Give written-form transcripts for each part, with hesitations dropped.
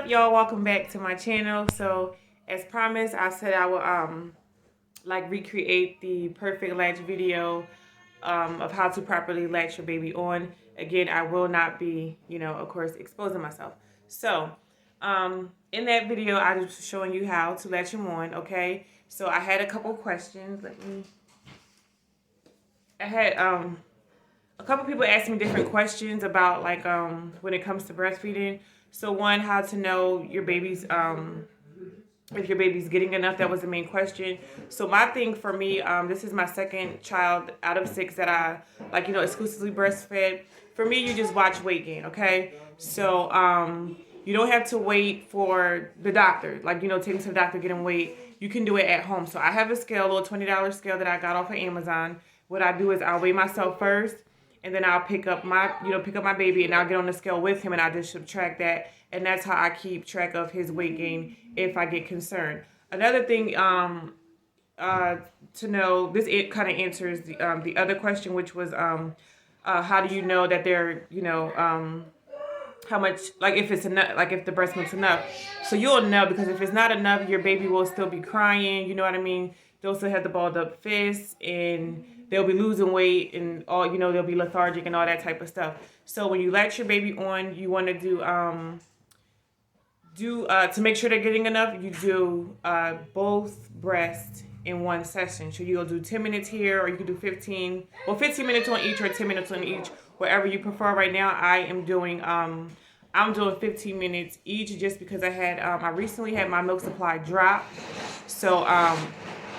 up, y'all? Welcome back to my channel. So as promised, I said I would like recreate the perfect latch video of how to properly latch your baby on. Again, I will not be, of course, exposing myself. So in that video, I was showing you how to latch him on. Okay, so I had a couple questions. I had a couple people asked me different questions about like when it comes to breastfeeding. So one, how to know your baby's if your baby's getting enough. That was the main question. So my thing for me, this is my second child out of 6 that I like, exclusively breastfed. For me, you just watch weight gain, okay? So you don't have to wait for the doctor, like, take him to the doctor, get him weight. You can do it at home. So I have a scale, a little $20 scale that I got off of Amazon. What I do is I'll weigh myself first, and then I'll pick up my baby, and I'll get on the scale with him, and I just subtract that, and that's how I keep track of his weight gain if I get concerned. Another thing to know, it kind of answers the other question, which was how do you know that they're how much, like if it's enough, like if the breast milk's enough. So you'll know, because if it's not enough, your baby will still be crying, you know what I mean? They'll still have the balled up fists, and they'll be losing weight, and all, they'll be lethargic and all that type of stuff. So when you latch your baby on, you want to do to make sure they're getting enough, you do both breasts in one session. So you'll do 10 minutes here, or you can do 15 minutes on each, or 10 minutes on each, wherever you prefer. Right now I am doing I'm doing 15 minutes each, just because I recently had my milk supply drop. So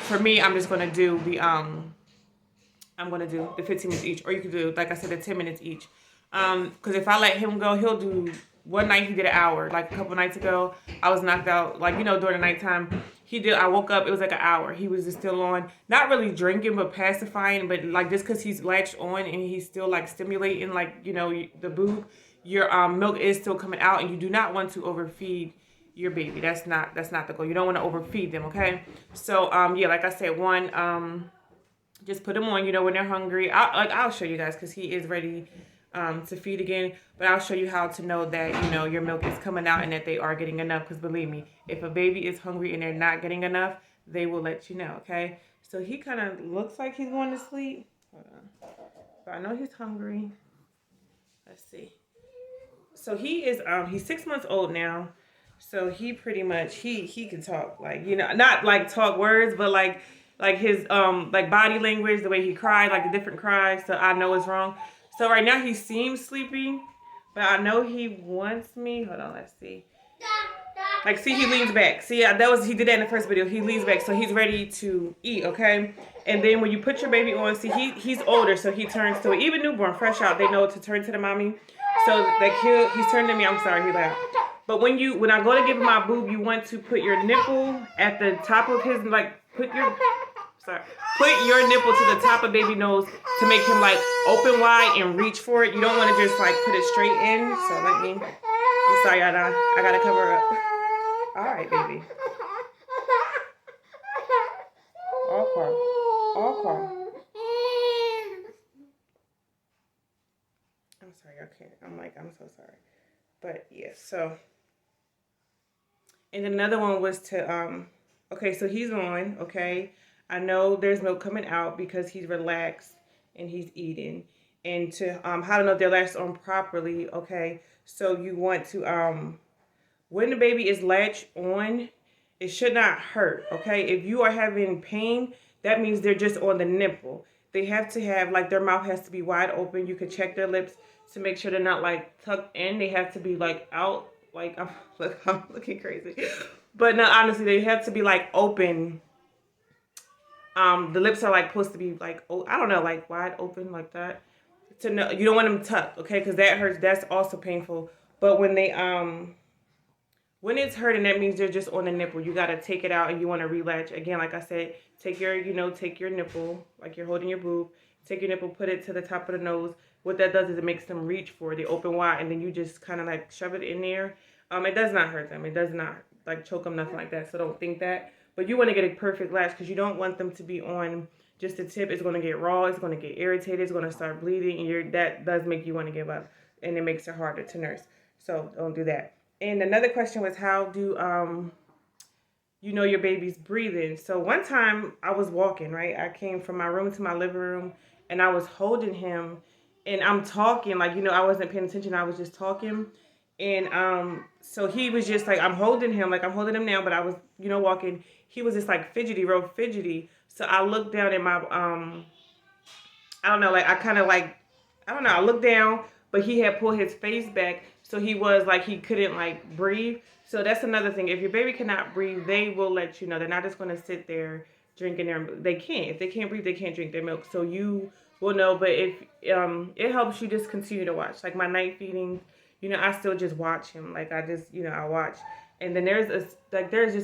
for me, I'm just going to do the I'm going to do the 15 minutes each, or you could do, like I said, the 10 minutes each. Because if I let him go, he'll do, one night he did an hour. Like a couple nights ago, I was knocked out, like, during the nighttime. I woke up, it was like an hour. He was just still on, not really drinking, but pacifying. But like, just because he's latched on and he's still like stimulating, like, the boob, your milk is still coming out, and you do not want to overfeed your baby. That's not the goal. You don't want to overfeed them, okay? So, yeah, like I said, just put them on, when they're hungry. I'll show you guys, because he is ready to feed again. But I'll show you how to know that, your milk is coming out and that they are getting enough. Because believe me, if a baby is hungry and they're not getting enough, they will let you know, okay? So he kind of looks like he's going to sleep. Hold on. But I know he's hungry. Let's see. So he's 6 months old now. So he pretty much, he can talk, like, not like talk words, but like his like body language, the way he cried, like the different cries, so I know it's wrong. So right now he seems sleepy, but I know he wants me. Hold on, let's see. Like, see, he leans back. See, he did that in the first video. He leans back, so he's ready to eat, okay? And then when you put your baby on, see, he's older, so he turns to it. Even newborn, fresh out, they know to turn to the mommy. So like he's turning to me. I'm sorry, he laughed. But when I go to give him my boob, you want to put your nipple at the top of his, like, put your nipple to the top of baby nose to make him like open wide and reach for it. You don't want to just like put it straight in. So I'm sorry, I gotta cover up. All right, baby. All calm. I'm sorry, okay. I'm so sorry. But yeah, so. And another one was to, okay, so he's on, okay. I know there's milk coming out because he's relaxed and he's eating. And to, how to know if they're latched on properly, okay. So you want to, when the baby is latched on, it should not hurt, okay. If you are having pain, that means they're just on the nipple. They have to have, like, their mouth has to be wide open. You can check their lips to make sure they're not, like, tucked in. They have to be, like, out. Like, I'm looking crazy. But no, honestly, they have to be, like, open. The lips are, like, supposed to be, like, I don't know, like, wide open like that. To know, you don't want them tucked, okay? Because that hurts. That's also painful. But when it's hurting, that means they're just on the nipple. You got to take it out, and you want to relatch. Again, like I said, take your nipple, like you're holding your boob. Take your nipple, put it to the top of the nose. What that does is it makes them reach for the open wide, and then you just kind of like shove it in there. It does not hurt them. It does not like choke them, nothing like that. So don't think that. But you want to get a perfect latch, because you don't want them to be on just the tip. It's going to get raw. It's going to get irritated. It's going to start bleeding, and that does make you want to give up, and it makes it harder to nurse. So don't do that. And another question was, how do you know your baby's breathing? So one time I was walking, right? I came from my room to my living room and I was holding him and I'm talking, like, I wasn't paying attention. I was just talking. And so he was just like, I'm holding him, like I'm holding him now, but I was, walking. He was just like fidgety, real fidgety. So I looked down at my I don't know, like I kind of like, I don't know, I looked down, but he had pulled his face back, so he was like, he couldn't like breathe. So that's another thing. If your baby cannot breathe, they will let you know. They're not just going to sit there drinking their, they can't. If they can't breathe, they can't drink their milk. So you will know, but if it helps you just continue to watch. Like my night feeding, I still just watch him. Like I just, I watch. And then there's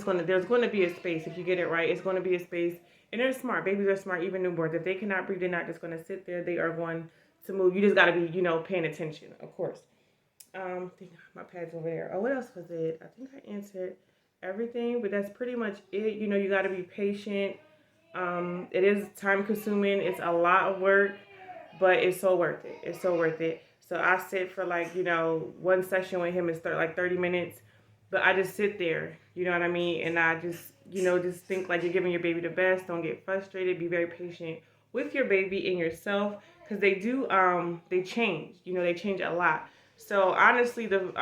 going to be a space. If you get it right, it's going to be a space. And they're smart. Babies are smart, even newborns. If they cannot breathe, they're not just going to sit there. They are going to move. You just got to be, paying attention, of course. I think my pad's over there. Oh, what else was it? I think I answered everything, but that's pretty much it. You got to be patient. It is time consuming. It's a lot of work, but it's so worth it. It's so worth it. So I sit for like, one session with him is 30 minutes, but I just sit there, you know what I mean? And I just, just think like you're giving your baby the best. Don't get frustrated. Be very patient with your baby and yourself, because they do, they change, they change a lot. So honestly, the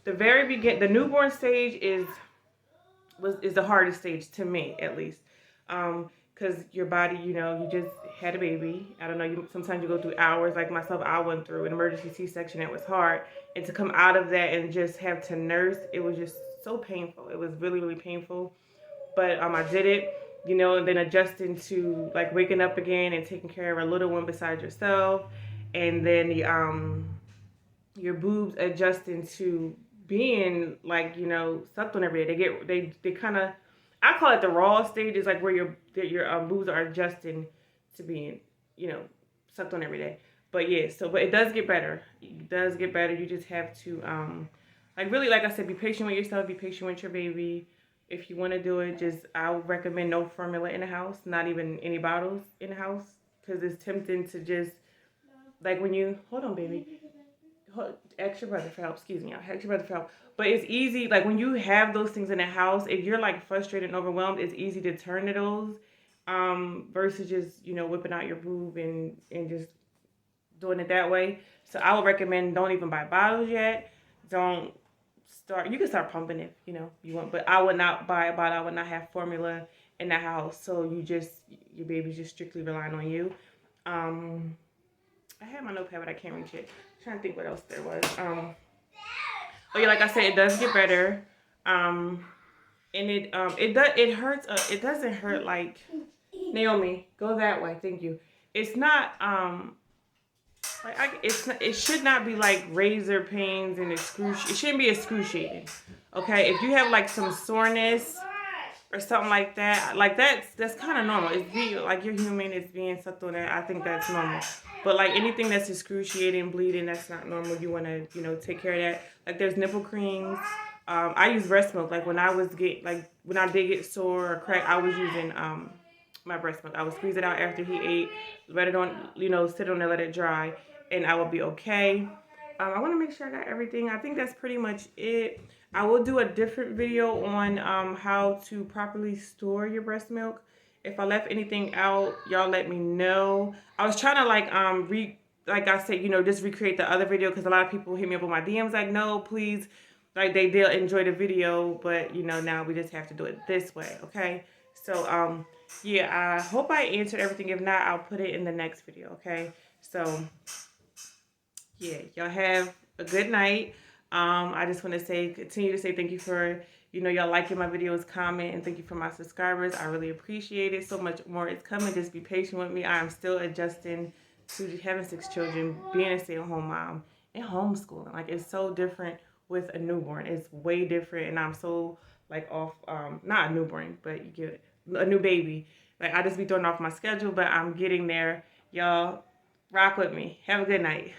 the newborn stage is the hardest stage to me, at least. Because your body, you just had a baby. I don't know, sometimes you go through hours. Like myself, I went through an emergency C-section. It was hard. And to come out of that and just have to nurse, it was just so painful. It was really, really painful. But I did it, and then adjusting to like waking up again and taking care of a little one besides yourself. And then your boobs adjusting to being like, sucked on every day. They kind of, I call it the raw stage. Is like where your boobs are adjusting to being, sucked on every day. But yeah, but it does get better. It does get better. You just have to like really, like I said, be patient with yourself, be patient with your baby. If you want to do it, I would recommend no formula in the house, not even any bottles in the house, because it's tempting to just, like when you, hold on baby, ask your brother for help, excuse me, ask your brother for help. But it's easy, like when you have those things in the house, if you're like frustrated and overwhelmed, it's easy to turn to those versus just, whipping out your boob and just doing it that way. So I would recommend, don't even buy bottles yet. Don't start, you can start pumping if, you want, but I would not buy a bottle. I would not have formula in the house. So your baby's just strictly relying on you. I had my notepad, but I can't reach it. I'm trying to think what else there was. Oh yeah, like I said, it does get better. And it hurts. It doesn't hurt like, Naomi, go that way. Thank you. It's not it should not be like razor pains and excruciating. It shouldn't be excruciating. Okay, if you have like some soreness or something like that, like that's kind of normal. It's like you're human. It's being sucked on. I think that's normal. But like anything that's excruciating, bleeding, that's not normal. You want to take care of that. Like there's nipple creams. I use breast milk. Like when I did get sore or cracked, I was using my breast milk. I would squeeze it out after he ate, let it on, sit on there, let it dry, and I will be okay. I want to make sure I got everything. I think that's pretty much it. I will do a different video on how to properly store your breast milk. If I left anything out, y'all let me know. I was trying to like I said, just recreate the other video, because a lot of people hit me up on my DMs like, no, please, like they'll enjoy the video, but now we just have to do it this way, okay? So yeah, I hope I answered everything. If not, I'll put it in the next video, okay? So yeah, y'all have a good night. I just want to continue to say thank you for, y'all liking my videos, comment, and thank you for my subscribers. I really appreciate it. So much more is coming. Just be patient with me. I am still adjusting to having 6 children, being a stay-at-home mom, and homeschooling. Like, it's so different with a newborn. It's way different, and I'm so, like, off, not a newborn, but you get it, a new baby. Like, I just be throwing off my schedule, but I'm getting there. Y'all rock with me. Have a good night.